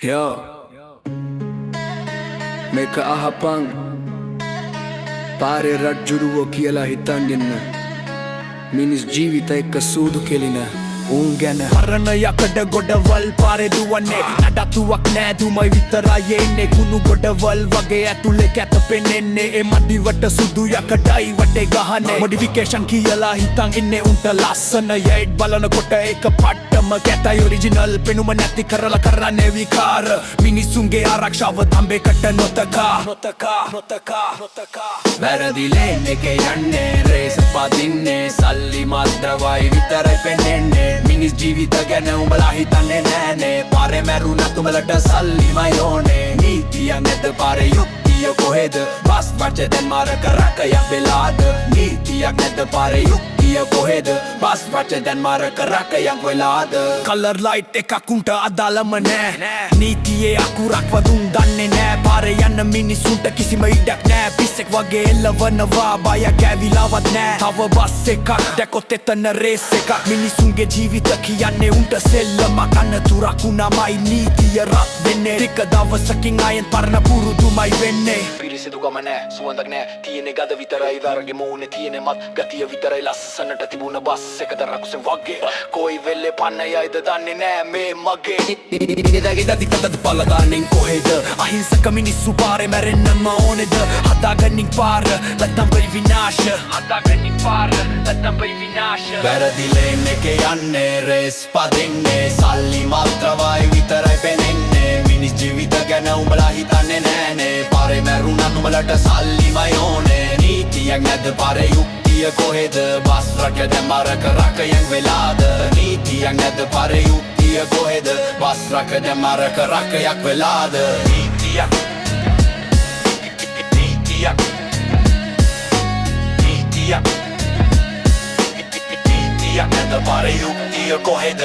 Yo, මේක අහපන් පාරේ රජ්ජුරුවෝ කියලා හිතන් ඉන්න මිනිස් ජීවිත එක්ක සූදු කෙලින උන් ගැන පරණ යකඩ ගොඩවල් පාරේ දුවන්නේ නඩත්තුවක් නෑ දුමයි විතරයි එන්නේ කුණු ගොඩවල් වගේ ඇතුලේ කැත පෙනෙන්නේ ඒ මඩිවට සුදු යකඩයි වටේ ගහන්නේ මොඩිෆිකේෂන් කියලා හිතන් ඉන්නේ උන්ට ලස්සන යයිඩ් බලනකොට ඒක පට්ටම කැතයි ඔරිජිනල් පෙනුම නැති කරලා කරන්නේ විකාර මිනිසුන්ගේ ආරක්ෂාව තඹේකට නොතකා වැරදි ලේන් එකේ යන්නේ රේස් පදින්නේ සල්ලි මාත්‍රවයි විතරයි පෙනෙන්නේ මිනිස් ජීවිත ගැන උඹලා හිතන්නේ නෑනේ පාරේ මැරුණත් උඹලට සල්ලිමයි ඕනේ නීතියක් නැද්ද පාරේ යුක්තිය කොහෙද බස් වචේ දැන් මාරක රකයක් වෙලාද නීතියක් නැද්ද පාරේ යුක්තිය කොහෙද බස් වචේ දැන් මාරක රකයක් වෙලාද කලර් ලයිට් එකක් උන්ට අදාළම නෑ නීතියේ අකුරක් වදුන් දන්නේ නෑ පාරේ යන්න මිනිසුන්ට කිසිම ඉඩක් නෑ පිස්සෙක් වගේ එල්ලවනවා බයක් ඇවිලාවත් නෑ තව බස් එකක් දැකොත් එතන රේස් එකක් මිනිසුන්ගේ ජීවිත කියන්නේ උන්ට සෙල්ලමක් අනතුරක් උනමයි නීතිය රත් වෙන්නේ ටික දවසකින් ආයෙත් පරණ පුරුදුමයි වෙන්නේ පිරිසිදුකම නෑ සුවඳක් නෑ තියෙන්නේ ගඳ විතරයි වරගේ මූණේ තියෙන්නේ මත් ගතිය විතරයි ලස්සනට තිබුණ බස් එක දරකුසෙන් වගේ කොයි වෙලේ පන්න යයිද දන්නේ නෑ මේ මගේ ඉදගිද දිකටද පලදානෙන් කොහෙද අහිංසක මිනිස්සු පාරේ මැරෙන්නම ඕනෙද හදාගන්නින් පාර නැත්තම් වෙයි විනාශ හදාගන්නින් පාර නැත්තම් වෙයි විනාශ වැරදි ලේන් එකේ යන්නේ රේස් පදින්නේ සල්ලි මාත්‍රවයි විතරයි පෙනෙන්නේ මිනිස් ජීවිත ගැන උඹලා හිතන්නේ නෑනේ පාරේ මැරුණත් උඹලට සල්ලිමයි ඕනේ නීතියක් නැද්ද පාරේ යුක්තිය කොහෙද බස් රක දැන් මාරක රකයක් වෙලාද නීතියක් නැද්ද පාරේ යුක්තිය කොහෙද බස් රක දැන් මාරක රකයක් වෙලාද නීතියක් නැද්ද පාරේ යුක්තිය කොහෙද